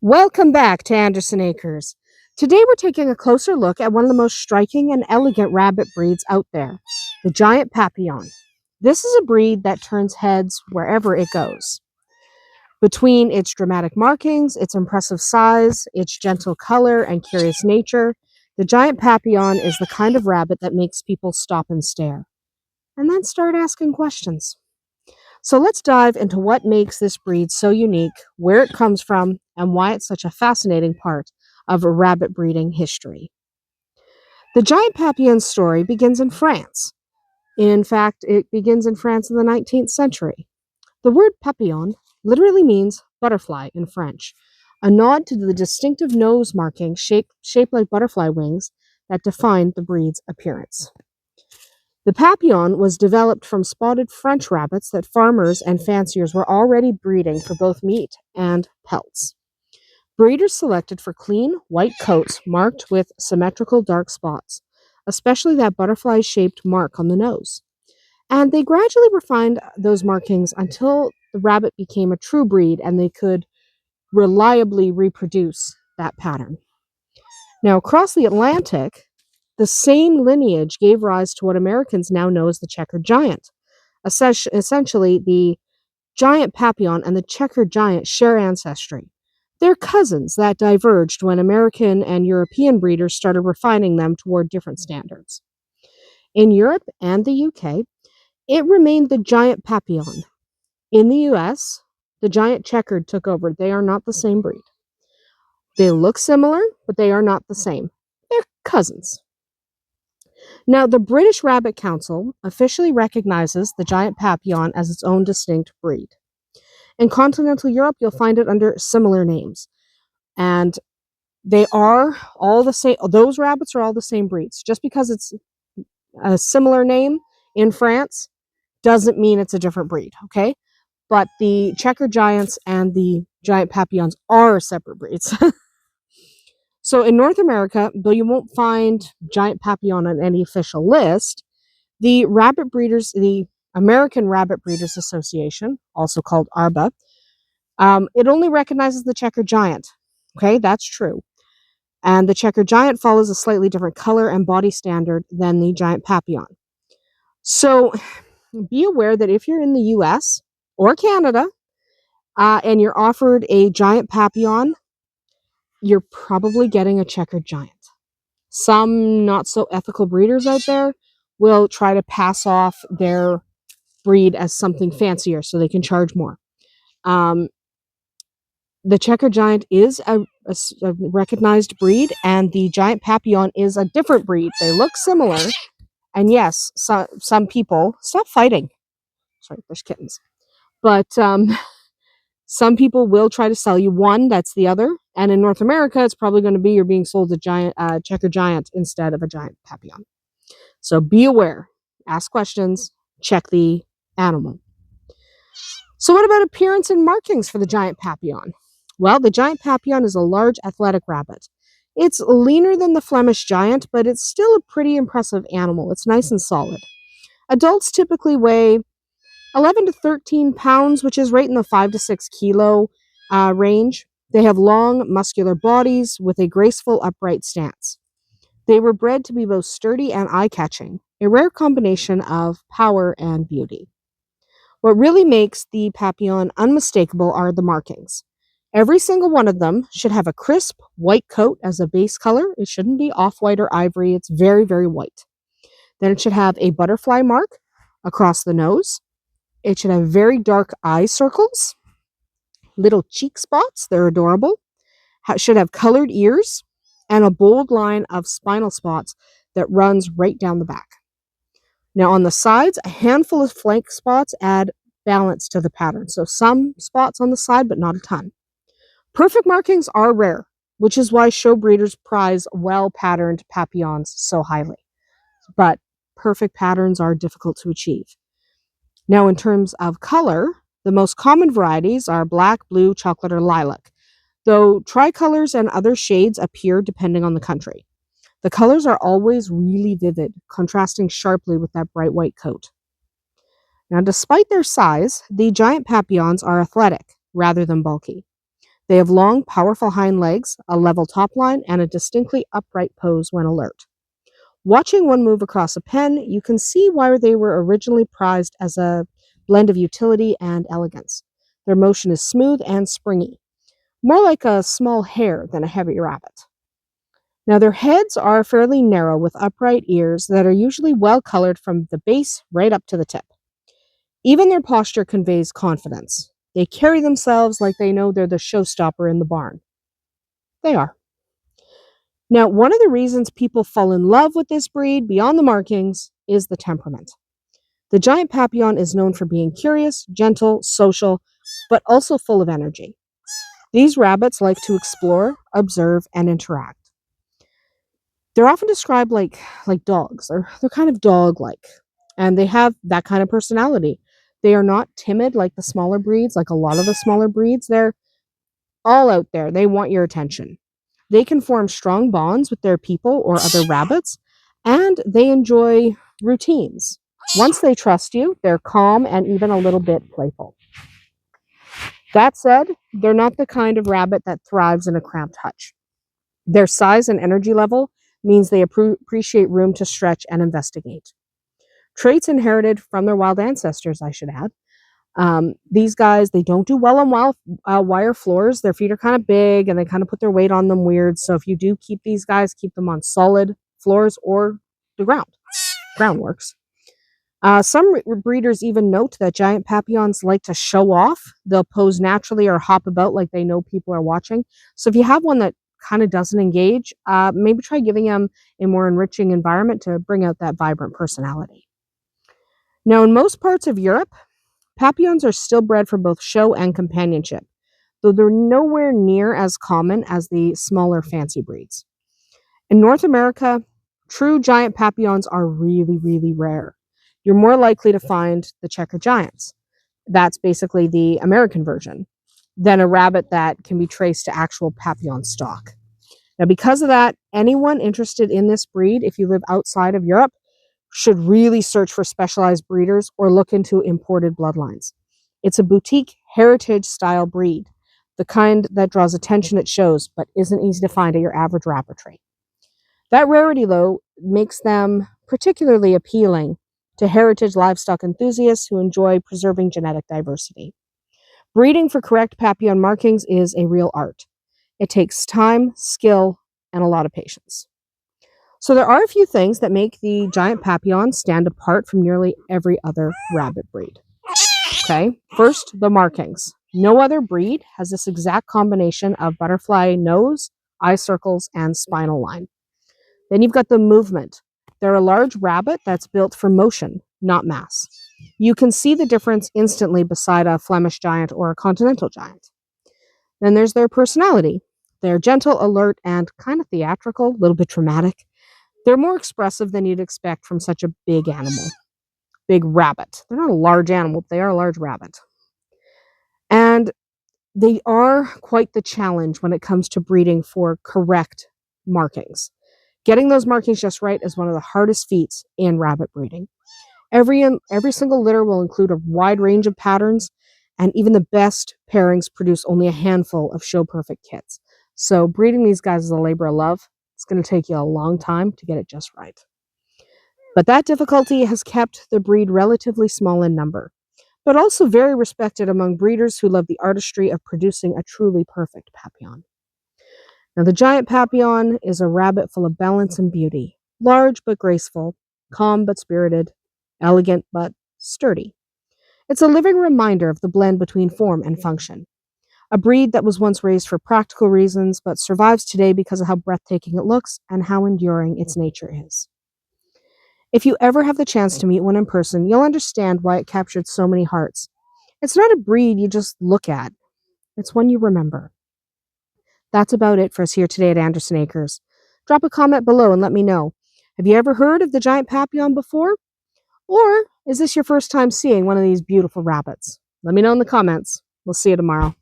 Welcome back to Andersen Acres. Today we're taking a closer look at one of the most striking and elegant rabbit breeds out there, the Giant Papillon. This is a breed that turns heads wherever it goes. Between its dramatic markings, its impressive size, its gentle color, and curious nature, the Giant Papillon is the kind of rabbit that makes people stop and stare, and then start asking questions. So let's dive into what makes this breed so unique, where it comes from, and why it's such a fascinating part of rabbit breeding history. The Giant Papillon's story begins in France. In fact, it begins in France in the 19th century. The word papillon literally means butterfly in French, a nod to the distinctive nose marking shaped like butterfly wings that define the breed's appearance. The Papillon was developed from spotted French rabbits that farmers and fanciers were already breeding for both meat and pelts. Breeders selected for clean, white coats marked with symmetrical dark spots, especially that butterfly-shaped mark on the nose. And they gradually refined those markings until the rabbit became a true breed and they could reliably reproduce that pattern. Now, across the Atlantic, the same lineage gave rise to what Americans now know as the Checkered Giant. Essentially, the Giant Papillon and the Checkered Giant share ancestry. They're cousins that diverged when American and European breeders started refining them toward different standards. In Europe and the UK, it remained the Giant Papillon. In the US, the Giant Checkered took over. They are not the same breed. They look similar, but they are not the same. They're cousins. Now, the British Rabbit Council officially recognizes the Giant Papillon as its own distinct breed. In continental Europe, you'll find it under similar names. And they are all the same. Those rabbits are all the same breeds. Just because it's a similar name in France doesn't mean it's a different breed, okay? But the Checkered Giants and the Giant Papillons are separate breeds. So in North America, though you won't find Giant Papillon on any official list, the American Rabbit Breeders Association, also called ARBA, it only recognizes the Checkered Giant. Okay, that's true. And the Checkered Giant follows a slightly different color and body standard than the Giant Papillon. So be aware that if you're in the US or Canada and you're offered a Giant Papillon, you're probably getting a Checkered Giant. Some not so ethical breeders out there will try to pass off their breed as something fancier so they can charge more. The Checkered Giant is a recognized breed, and the Giant Papillon is a different breed. They look similar, and yes, some people stop fighting. Sorry, there's kittens. But some people will try to sell you one that's the other, and in North America, it's probably going to be you're being sold a Checkered Giant instead of a Giant Papillon. So be aware, ask questions, check the animal. So what about appearance and markings for the Giant Papillon? Well, the Giant Papillon is a large athletic rabbit. It's leaner than the Flemish Giant, but it's still a pretty impressive animal. It's nice and solid. Adults typically weigh 11 to 13 pounds, which is right in the 5 to 6 kilo range. They have long, muscular bodies with a graceful, upright stance. They were bred to be both sturdy and eye-catching, a rare combination of power and beauty. What really makes the Papillon unmistakable are the markings. Every single one of them should have a crisp white coat as a base color. It shouldn't be off-white or ivory. It's very, very white. Then it should have a butterfly mark across the nose. It should have very dark eye circles, little cheek spots. They're adorable. Should have colored ears and a bold line of spinal spots that runs right down the back. Now on the sides, a handful of flank spots add balance to the pattern. So some spots on the side, but not a ton. Perfect markings are rare, which is why show breeders prize well-patterned papillons so highly. But perfect patterns are difficult to achieve. Now, in terms of color, the most common varieties are black, blue, chocolate, or lilac, though tricolors and other shades appear depending on the country. The colors are always really vivid, contrasting sharply with that bright white coat. Now, despite their size, the Giant Papillons are athletic rather than bulky. They have long, powerful hind legs, a level top line, and a distinctly upright pose when alert. Watching one move across a pen, you can see why they were originally prized as a blend of utility and elegance. Their motion is smooth and springy, more like a small hare than a heavy rabbit. Now, their heads are fairly narrow with upright ears that are usually well colored from the base right up to the tip. Even their posture conveys confidence. They carry themselves like they know they're the showstopper in the barn. They are. Now, one of the reasons people fall in love with this breed beyond the markings is the temperament. The Giant Papillon is known for being curious, gentle, social, but also full of energy. These rabbits like to explore, observe, and interact. They're often described like dogs, or they're kind of dog-like, and they have that kind of personality. They are not timid like the smaller breeds, like a lot of the smaller breeds. They're all out there. They want your attention. They can form strong bonds with their people or other rabbits, and they enjoy routines. Once they trust you, they're calm and even a little bit playful. That said, they're not the kind of rabbit that thrives in a cramped hutch. Their size and energy level means they appreciate room to stretch and investigate. Traits inherited from their wild ancestors, I should add. These guys, they don't do well on wire floors. Their feet are kind of big and they kind of put their weight on them weird. So if you do keep these guys, keep them on solid floors or the ground. Ground works. Some breeders even note that giant papillons like to show off. They'll pose naturally or hop about like they know people are watching. So if you have one that kind of doesn't engage, maybe try giving them a more enriching environment to bring out that vibrant personality. Now, in most parts of Europe, papillons are still bred for both show and companionship, though they're nowhere near as common as the smaller fancy breeds. In North America, true giant papillons are really, really rare. You're more likely to find the Checkered Giants. That's basically the American version, than a rabbit that can be traced to actual papillon stock. Now, because of that, anyone interested in this breed, if you live outside of Europe, should really search for specialized breeders or look into imported bloodlines. It's a boutique heritage style breed, the kind that draws attention at shows but isn't easy to find at your average rabbitry. That rarity, though, makes them particularly appealing to heritage livestock enthusiasts who enjoy preserving genetic diversity. Breeding for correct papillon markings is a real art. It takes time, skill, and a lot of patience. So there are a few things that make the giant papillon stand apart from nearly every other rabbit breed. Okay, first, the markings. No other breed has this exact combination of butterfly nose, eye circles, and spinal line. Then you've got the movement. They're a large rabbit that's built for motion, not mass. You can see the difference instantly beside a Flemish giant or a continental giant. Then there's their personality. They're gentle, alert, and kind of theatrical, a little bit dramatic. They're more expressive than you'd expect from such a big animal. Big rabbit. They're not a large animal, but they are a large rabbit. And they are quite the challenge when it comes to breeding for correct markings. Getting those markings just right is one of the hardest feats in rabbit breeding. Every single litter will include a wide range of patterns, and even the best pairings produce only a handful of show-perfect kits. So breeding these guys is a labor of love. It's going to take you a long time to get it just right. But that difficulty has kept the breed relatively small in number, but also very respected among breeders who love the artistry of producing a truly perfect papillon. Now, the giant papillon is a rabbit full of balance and beauty, large but graceful, calm but spirited, elegant but sturdy. It's a living reminder of the blend between form and function. A breed that was once raised for practical reasons but survives today because of how breathtaking it looks and how enduring its nature is. If you ever have the chance to meet one in person, you'll understand why it captured so many hearts. It's not a breed you just look at, it's one you remember. That's about it for us here today at Andersen Acres. Drop a comment below and let me know. Have you ever heard of the giant papillon before? Or is this your first time seeing one of these beautiful rabbits? Let me know in the comments. We'll see you tomorrow.